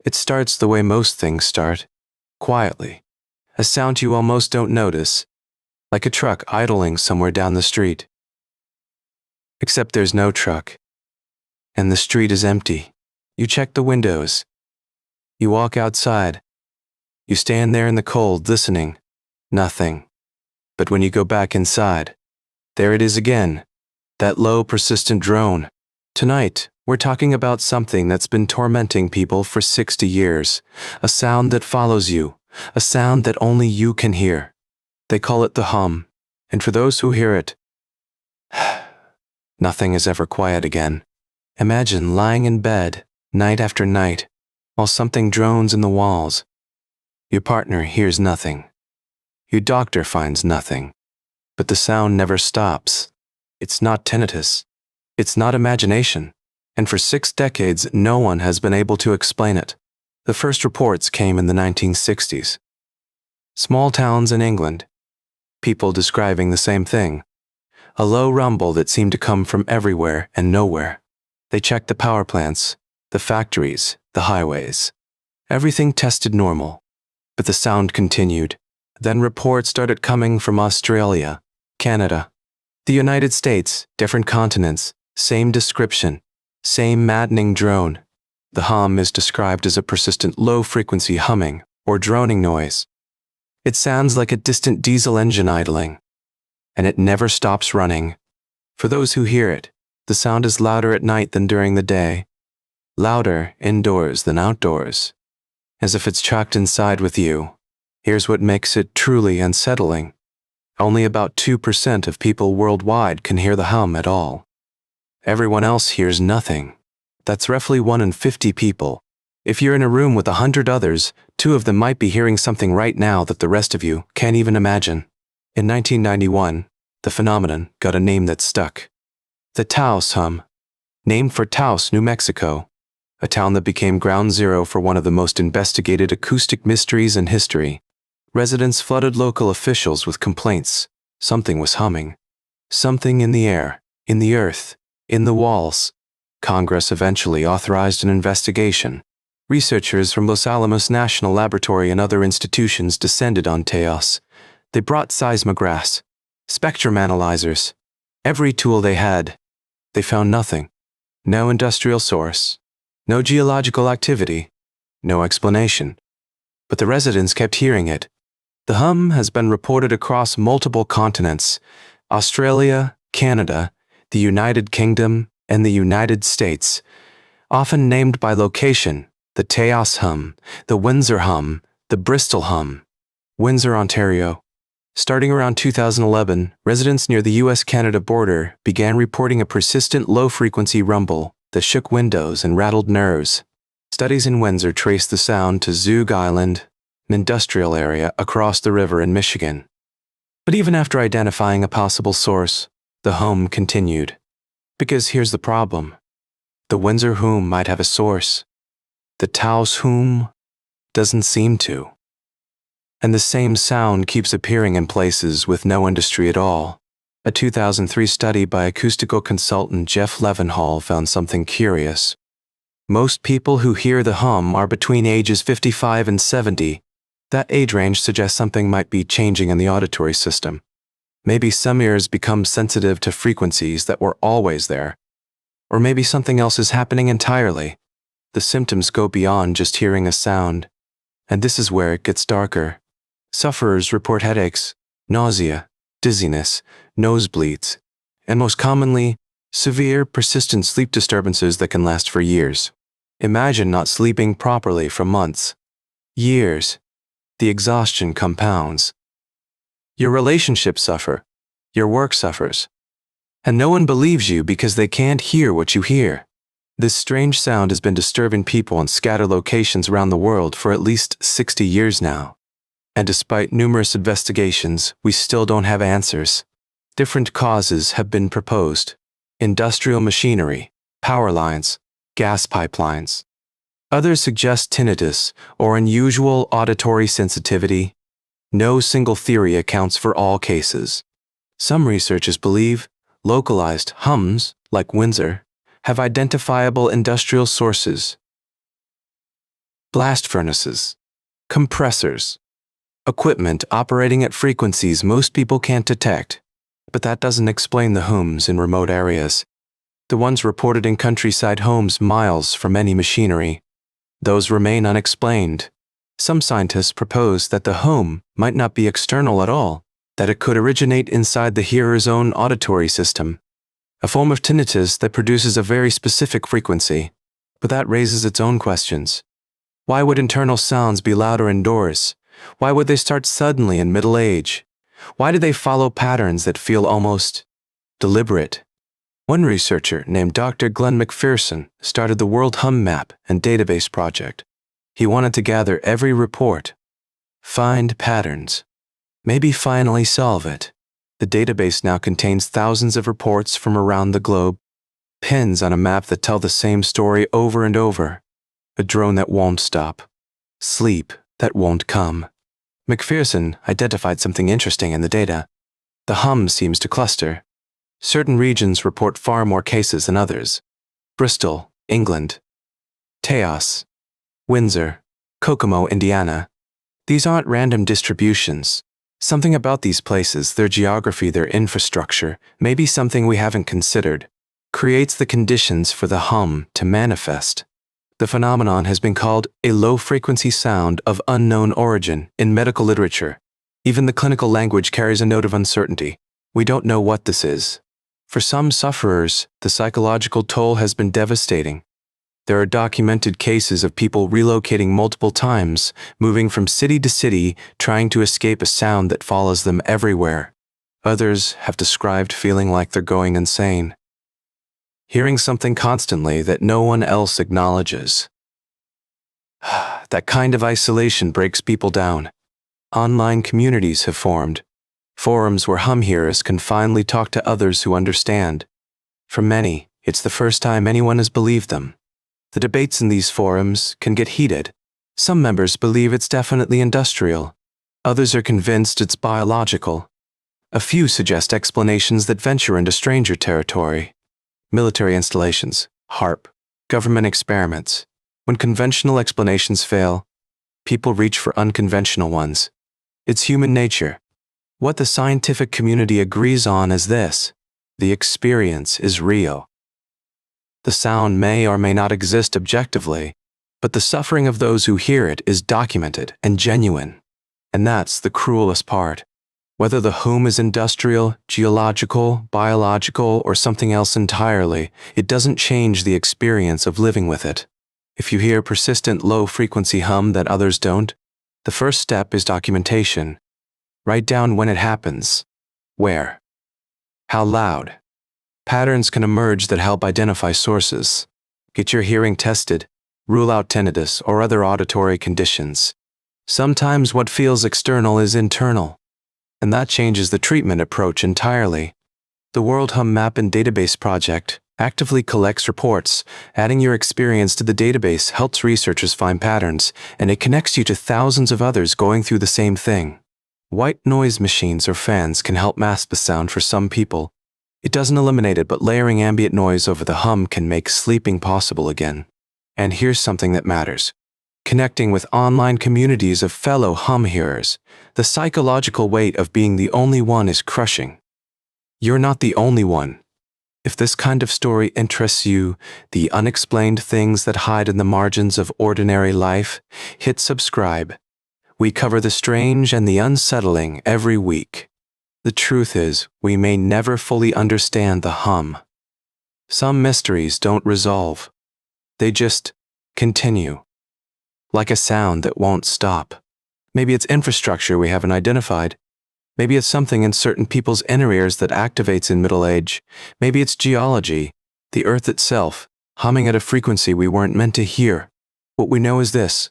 It starts the way most things start, quietly, a sound you almost don't notice, like a truck idling somewhere down the street. Except there's no truck, and the street is empty. You check the windows. You walk outside. You stand there in the cold, listening. Nothing. But when you go back inside, there it is again, that low, persistent drone. Tonight, we're talking about something that's been tormenting people for 60 years, a sound that follows you, a sound that only you can hear. They call it the hum, and for those who hear it, nothing is ever quiet again. Imagine lying in bed, night after night, while something drones in the walls. Your partner hears nothing. Your doctor finds nothing. But the sound never stops. It's not tinnitus. It's not imagination. And for 6 decades, no one has been able to explain it. The first reports came in the 1960s. Small towns in England. People describing the same thing. A low rumble that seemed to come from everywhere and nowhere. They checked the power plants, the factories, the highways. Everything tested normal. But the sound continued. Then reports started coming from Australia, Canada, the United States, different continents, same description, same maddening drone. The hum is described as a persistent low-frequency humming or droning noise. It sounds like a distant diesel engine idling, and it never stops running. For those who hear it, the sound is louder at night than during the day, louder indoors than outdoors, as if it's trapped inside with you. Here's what makes it truly unsettling. Only about 2% of people worldwide can hear the hum at all. Everyone else hears nothing. That's roughly 1 in 50 people. If you're in a room with 100 others, 2 of them might be hearing something right now that the rest of you can't even imagine. In 1991, the phenomenon got a name that stuck. The Taos Hum, named for Taos, New Mexico, a town that became ground zero for one of the most investigated acoustic mysteries in history. Residents flooded local officials with complaints. Something was humming. Something in the air, in the earth, in the walls. Congress eventually authorized an investigation. Researchers from Los Alamos National Laboratory and other institutions descended on Taos. They brought seismographs, spectrum analyzers, every tool they had. They found nothing. No industrial source. No geological activity. No explanation. But the residents kept hearing it. The hum has been reported across multiple continents: Australia, Canada, the United Kingdom, and the United States. Often named by location: the Taos Hum, the Windsor Hum, the Bristol Hum. Windsor, Ontario. Starting around 2011, residents near the US-Canada border began reporting a persistent low-frequency rumble that shook windows and rattled nerves. Studies in Windsor traced the sound to Zug Island, an industrial area across the river in Michigan. But even after identifying a possible source, the hum continued. Because here's the problem. The Windsor Hum might have a source. The Taos Hum doesn't seem to. And the same sound keeps appearing in places with no industry at all. A 2003 study by acoustical consultant Jeff Levenhall found something curious. Most people who hear the hum are between ages 55 and 70. That age range suggests something might be changing in the auditory system. Maybe some ears become sensitive to frequencies that were always there. Or maybe something else is happening entirely. The symptoms go beyond just hearing a sound. And this is where it gets darker. Sufferers report headaches, nausea, dizziness, nosebleeds, and most commonly, severe, persistent sleep disturbances that can last for years. Imagine not sleeping properly for months, years. The exhaustion compounds. Your relationships suffer. Your work suffers. And no one believes you because they can't hear what you hear. This strange sound has been disturbing people in scattered locations around the world for at least 60 years now. And despite numerous investigations, we still don't have answers. Different causes have been proposed: industrial machinery, power lines, gas pipelines. Others suggest tinnitus or unusual auditory sensitivity. No single theory accounts for all cases. Some researchers believe localized hums, like Windsor, have identifiable industrial sources. blast furnaces, compressors, equipment operating at frequencies most people can't detect. But that doesn't explain the hums in remote areas, the ones reported in countryside homes miles from any machinery. Those remain unexplained. Some scientists propose that the hum might not be external at all, that it could originate inside the hearer's own auditory system, a form of tinnitus that produces a very specific frequency. But that raises its own questions. Why would internal sounds be louder indoors? Why would they start suddenly in middle age? Why do they follow patterns that feel almost deliberate? One researcher named Dr. Glen MacPherson started the World Hum Map and Database project. He wanted to gather every report, find patterns, maybe finally solve it. The database now contains thousands of reports from around the globe, pins on a map that tell the same story over and over, a drone that won't stop, sleep that won't come. MacPherson identified something interesting in the data. The hum seems to cluster. Certain regions report far more cases than others. Bristol, England. Taos, Windsor, Kokomo, Indiana. These aren't random distributions. Something about these places, their geography, their infrastructure, maybe something we haven't considered, creates the conditions for the hum to manifest. The phenomenon has been called a low-frequency sound of unknown origin in medical literature. Even the clinical language carries a note of uncertainty. We don't know what this is. For some sufferers, the psychological toll has been devastating. There are documented cases of people relocating multiple times, moving from city to city, trying to escape a sound that follows them everywhere. Others have described feeling like they're going insane, hearing something constantly that no one else acknowledges. That kind of isolation breaks people down. Online communities have formed, forums where hum hearers can finally talk to others who understand. For many, it's the first time anyone has believed them. The debates in these forums can get heated. Some members believe it's definitely industrial. Others are convinced it's biological. A few suggest explanations that venture into stranger territory. Military installations, HARP, government experiments. When conventional explanations fail, people reach for unconventional ones. It's human nature. What the scientific community agrees on is this: the experience is real. The sound may or may not exist objectively, but the suffering of those who hear it is documented and genuine. And that's the cruelest part. Whether the hum is industrial, geological, biological, or something else entirely, it doesn't change the experience of living with it. If you hear persistent low-frequency hum that others don't, the first step is documentation. Write down when it happens, where, how loud. Patterns can emerge that help identify sources. Get your hearing tested, rule out tinnitus or other auditory conditions. Sometimes what feels external is internal, and that changes the treatment approach entirely. The World Hum Map and Database project actively collects reports. Adding your experience to the database helps researchers find patterns, and it connects you to thousands of others going through the same thing. White noise machines or fans can help mask the sound for some people. It doesn't eliminate it, but layering ambient noise over the hum can make sleeping possible again. And here's something that matters: connecting with online communities of fellow hum hearers. The psychological weight of being the only one is crushing. You're not the only one. If this kind of story interests you, the unexplained things that hide in the margins of ordinary life, hit subscribe. We cover the strange and the unsettling every week. The truth is, we may never fully understand the hum. Some mysteries don't resolve. They just continue. Like a sound that won't stop. Maybe it's infrastructure we haven't identified. Maybe it's something in certain people's inner ears that activates in middle age. Maybe it's geology, the earth itself, humming at a frequency we weren't meant to hear. What we know is this: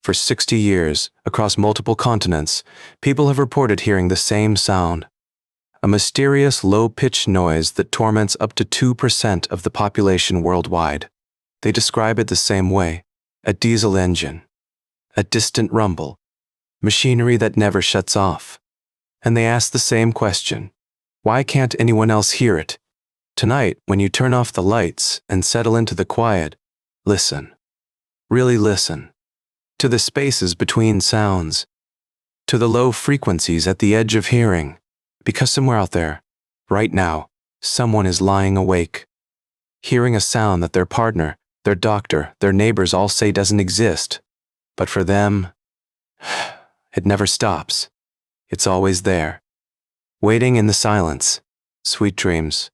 for 60 years, across multiple continents, people have reported hearing the same sound. A mysterious low-pitched noise that torments up to 2% of the population worldwide. They describe it the same way: a diesel engine, a distant rumble, machinery that never shuts off. And they ask the same question: why can't anyone else hear it? Tonight, when you turn off the lights and settle into the quiet, listen. Really listen. to the spaces between sounds, to the low frequencies at the edge of hearing, because somewhere out there, right now, someone is lying awake, hearing a sound that their partner, their doctor, their neighbors all say doesn't exist. But for them, it never stops. It's always there, waiting in the silence. Sweet dreams,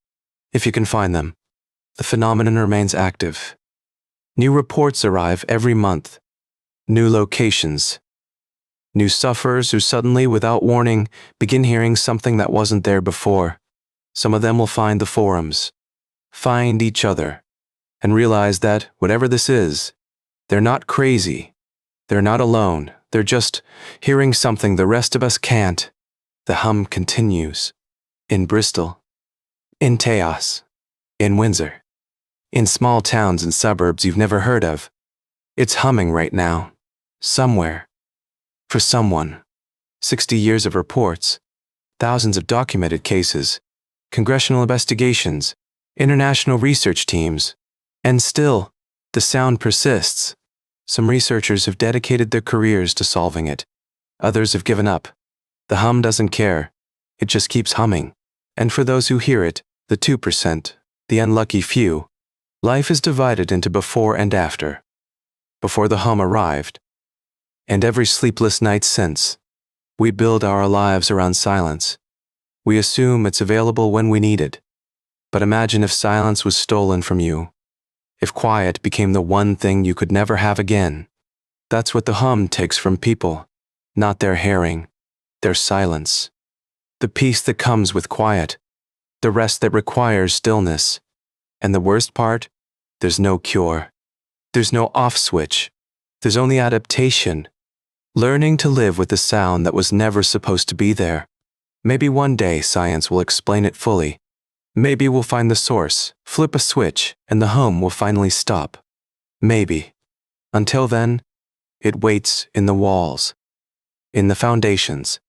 if you can find them. The phenomenon remains active. New reports arrive every month. New locations. New sufferers who suddenly, without warning, begin hearing something that wasn't there before. Some of them will find the forums, find each other, and realize that, whatever this is, they're not crazy. They're not alone. They're just hearing something the rest of us can't. The hum continues. In Bristol, in Taos, in Windsor, in small towns and suburbs you've never heard of. It's humming right now, somewhere, for someone. 60 years of reports, thousands of documented cases, congressional investigations, international research teams, and still, the sound persists. Some researchers have dedicated their careers to solving it. Others have given up. The hum doesn't care. It just keeps humming. And for those who hear it, the 2%, the unlucky few, life is divided into before and after. Before the hum arrived, and every sleepless night since, we build our lives around silence. We assume it's available when we need it. But imagine if silence was stolen from you. If quiet became the one thing you could never have again. That's what the hum takes from people, not their hearing, their silence. The peace that comes with quiet, the rest that requires stillness. And the worst part? There's no cure. There's no off switch. There's only adaptation. Learning to live with the sound that was never supposed to be there. Maybe one day science will explain it fully. Maybe we'll find the source, flip a switch, and the hum will finally stop. Maybe. Until then, it waits in the walls, in the foundations,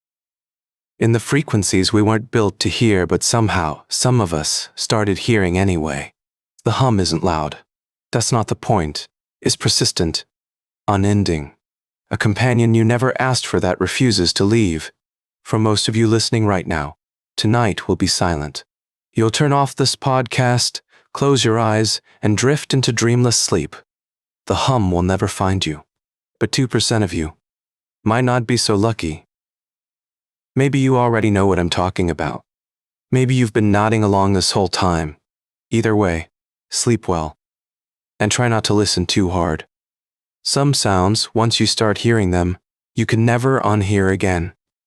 in the frequencies we weren't built to hear, but somehow, some of us started hearing anyway. The hum isn't loud. That's not the point. It's persistent, unending. A companion you never asked for that refuses to leave. For most of you listening right now, tonight will be silent. You'll turn off this podcast, close your eyes, and drift into dreamless sleep. The hum will never find you. But 2% of you might not be so lucky. Maybe you already know what I'm talking about. Maybe you've been nodding along this whole time. Either way, sleep well. And try not to listen too hard. Some sounds, once you start hearing them, you can never unhear again.